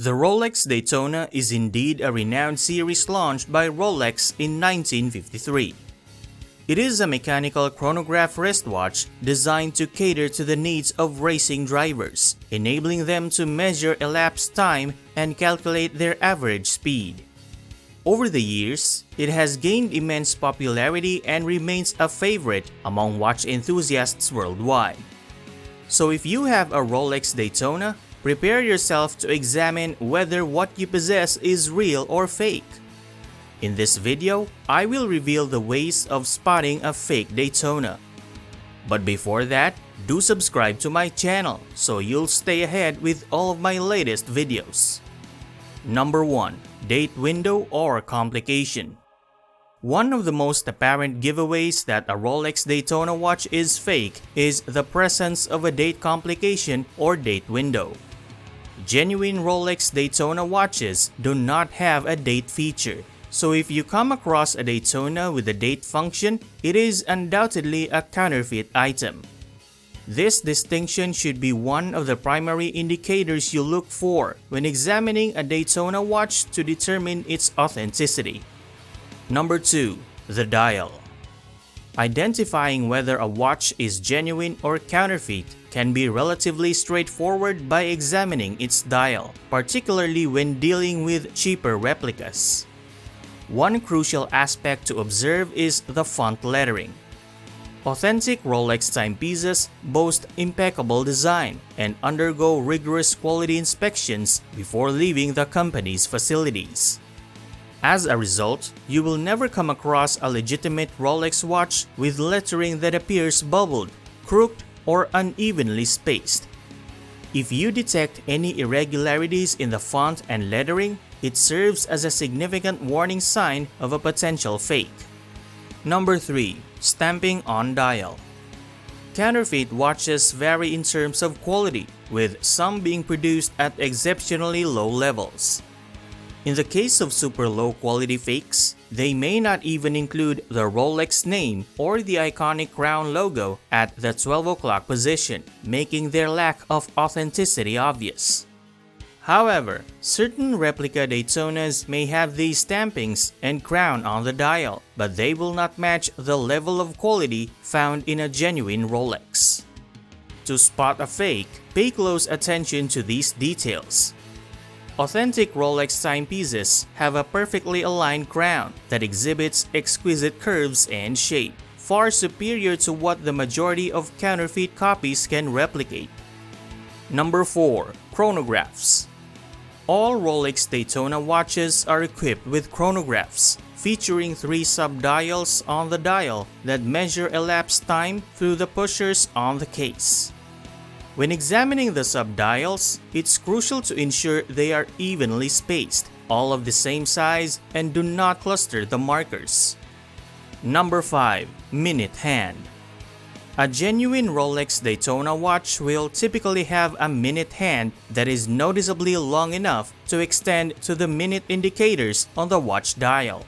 The Rolex Daytona is indeed a renowned series launched by Rolex in 1953. It is a mechanical chronograph wristwatch designed to cater to the needs of racing drivers, enabling them to measure elapsed time and calculate their average speed. Over the years, it has gained immense popularity and remains a favorite among watch enthusiasts worldwide. So if you have a Rolex Daytona, prepare yourself to examine whether what you possess is real or fake. In this video, I will reveal the ways of spotting a fake Daytona. But before that, do subscribe to my channel so you'll stay ahead with all of my latest videos. Number 1. Date window or complication. One of the most apparent giveaways that a Rolex Daytona watch is fake is the presence of a date complication or date window. Genuine Rolex Daytona watches do not have a date feature, so if you come across a Daytona with a date function, it is undoubtedly a counterfeit item. This distinction should be one of the primary indicators you look for when examining a Daytona watch to determine its authenticity. Number 2. The dial. Identifying whether a watch is genuine or counterfeit can be relatively straightforward by examining its dial, particularly when dealing with cheaper replicas. One crucial aspect to observe is the font lettering. Authentic Rolex timepieces boast impeccable design and undergo rigorous quality inspections before leaving the company's facilities. As a result, you will never come across a legitimate Rolex watch with lettering that appears bubbled, crooked, or unevenly spaced. If you detect any irregularities in the font and lettering, it serves as a significant warning sign of a potential fake. Number 3. Stamping on dial. Counterfeit watches vary in terms of quality, with some being produced at exceptionally low levels. In the case of super low quality fakes, they may not even include the Rolex name or the iconic crown logo at the 12 o'clock position, making their lack of authenticity obvious. However, certain replica Daytonas may have these stampings and crown on the dial, but they will not match the level of quality found in a genuine Rolex. To spot a fake, pay close attention to these details. Authentic Rolex timepieces have a perfectly aligned crown that exhibits exquisite curves and shape, far superior to what the majority of counterfeit copies can replicate. Number 4. Chronographs. All Rolex Daytona watches are equipped with chronographs, featuring 3 sub-dials on the dial that measure elapsed time through the pushers on the case. When examining the sub-dials, it's crucial to ensure they are evenly spaced, all of the same size, and do not cluster the markers. Number 5. Minute hand. A genuine Rolex Daytona watch will typically have a minute hand that is noticeably long enough to extend to the minute indicators on the watch dial.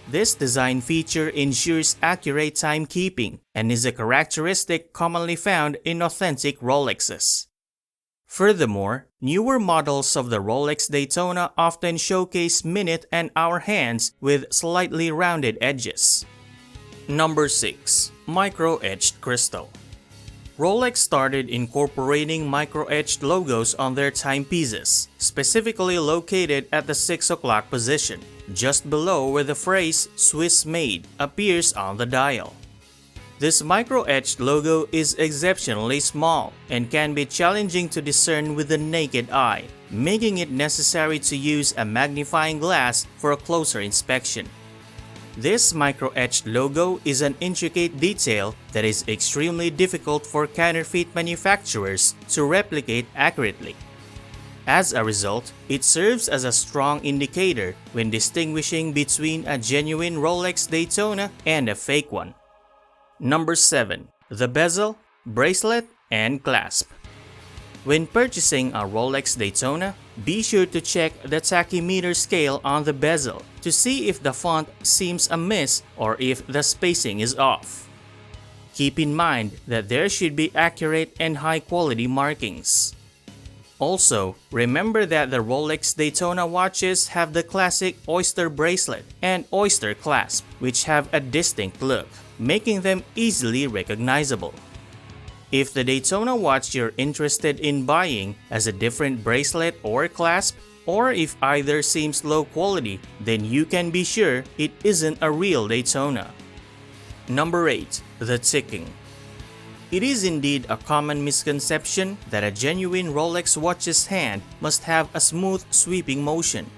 This design feature ensures accurate timekeeping and is a characteristic commonly found in authentic Rolexes. Furthermore, newer models of the Rolex Daytona often showcase minute and hour hands with slightly rounded edges. Number 6. Microetched Crystal. Rolex started incorporating micro-etched logos on their timepieces, specifically located at the 6 o'clock position, just below where the phrase "Swiss made" appears on the dial. This micro-etched logo is exceptionally small and can be challenging to discern with the naked eye, making it necessary to use a magnifying glass for a closer inspection. This micro-etched logo is an intricate detail that is extremely difficult for counterfeit manufacturers to replicate accurately. As a result, it serves as a strong indicator when distinguishing between a genuine Rolex Daytona and a fake one. Number 7. The bezel, bracelet, and clasp. When purchasing a Rolex Daytona, be sure to check the tachymeter scale on the bezel to see if the font seems amiss or if the spacing is off. Keep in mind that there should be accurate and high-quality markings. Also, remember that the Rolex Daytona watches have the classic oyster bracelet and oyster clasp, which have a distinct look, making them easily recognizable. If the Daytona watch you're interested in buying has a different bracelet or clasp, or if either seems low quality, then you can be sure it isn't a real Daytona. Number 8. The ticking. It is indeed a common misconception that a genuine Rolex watch's hand must have a smooth sweeping motion.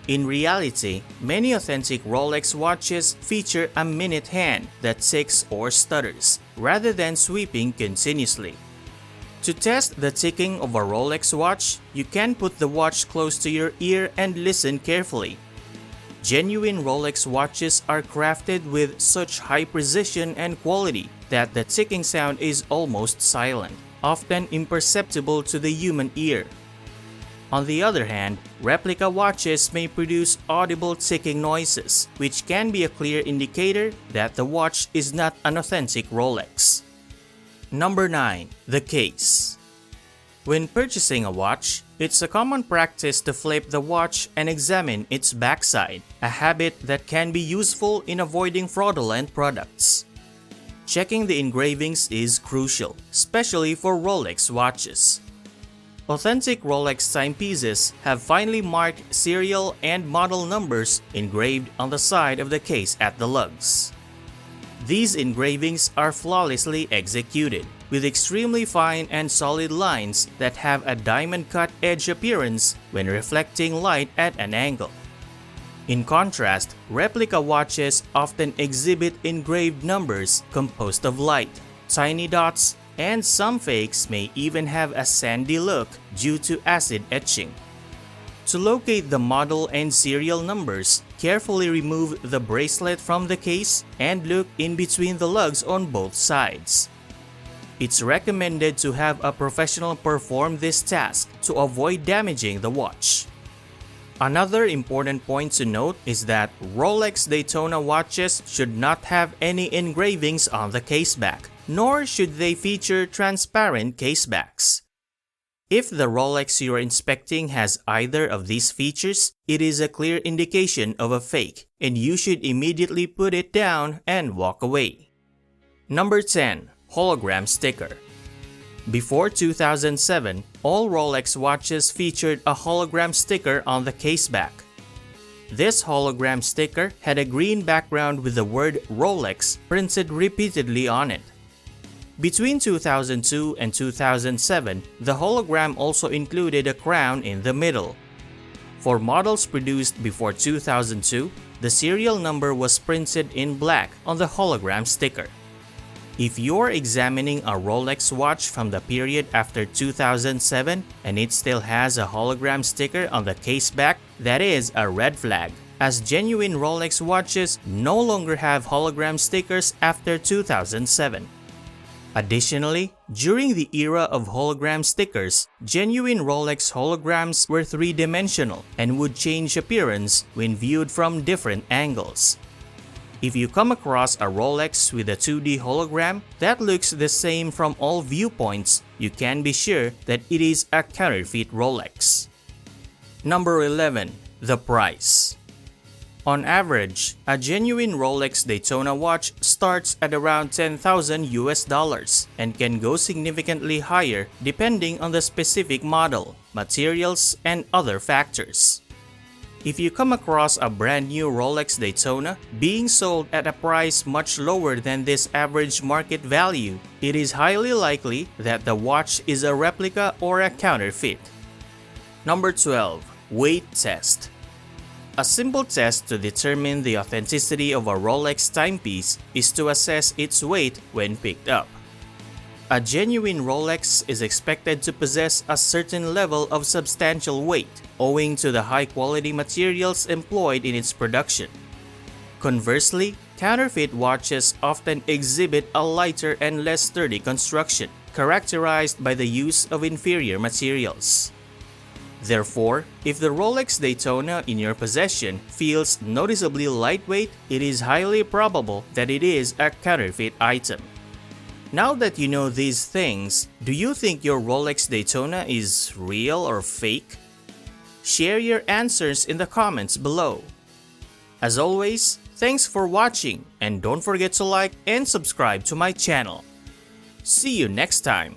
In reality, many authentic Rolex watches feature a minute hand that ticks or stutters, rather than sweeping continuously. To test the ticking of a Rolex watch, you can put the watch close to your ear and listen carefully. Genuine Rolex watches are crafted with such high precision and quality that the ticking sound is almost silent, often imperceptible to the human ear. On the other hand, replica watches may produce audible ticking noises, which can be a clear indicator that the watch is not an authentic Rolex. Number 9. The case. When purchasing a watch, it's a common practice to flip the watch and examine its backside, a habit that can be useful in avoiding fraudulent products. Checking the engravings is crucial, especially for Rolex watches. Authentic Rolex timepieces have finely marked serial and model numbers engraved on the side of the case at the lugs. These engravings are flawlessly executed, with extremely fine and solid lines that have a diamond-cut edge appearance when reflecting light at an angle. In contrast, replica watches often exhibit engraved numbers composed of light, tiny dots, and some fakes may even have a sandy look due to acid etching. To locate the model and serial numbers, carefully remove the bracelet from the case and look in between the lugs on both sides. It's recommended to have a professional perform this task to avoid damaging the watch. Another important point to note is that Rolex Daytona watches should not have any engravings on the caseback, nor should they feature transparent casebacks. If the Rolex you're inspecting has either of these features, it is a clear indication of a fake, and you should immediately put it down and walk away. Number 10. Hologram Sticker. Before 2007, all Rolex watches featured a hologram sticker on the caseback. This hologram sticker had a green background with the word Rolex printed repeatedly on it. Between 2002 and 2007, the hologram also included a crown in the middle. For models produced before 2002, the serial number was printed in black on the hologram sticker. If you're examining a Rolex watch from the period after 2007 and it still has a hologram sticker on the caseback, that is a red flag, as genuine Rolex watches no longer have hologram stickers after 2007. Additionally, during the era of hologram stickers, genuine Rolex holograms were three-dimensional and would change appearance when viewed from different angles. If you come across a Rolex with a 2D hologram that looks the same from all viewpoints, you can be sure that it is a counterfeit Rolex. Number 11. The price. On average, a genuine Rolex Daytona watch starts at around $10,000 and can go significantly higher depending on the specific model, materials, and other factors. If you come across a brand new Rolex Daytona being sold at a price much lower than this average market value, it is highly likely that the watch is a replica or a counterfeit. Number 12. Weight Test. A simple test to determine the authenticity of a Rolex timepiece is to assess its weight when picked up. A genuine Rolex is expected to possess a certain level of substantial weight, owing to the high-quality materials employed in its production. Conversely, counterfeit watches often exhibit a lighter and less sturdy construction, characterized by the use of inferior materials. Therefore, if the Rolex Daytona in your possession feels noticeably lightweight, it is highly probable that it is a counterfeit item. Now that you know these things, do you think your Rolex Daytona is real or fake? Share your answers in the comments below. As always, thanks for watching and don't forget to like and subscribe to my channel. See you next time.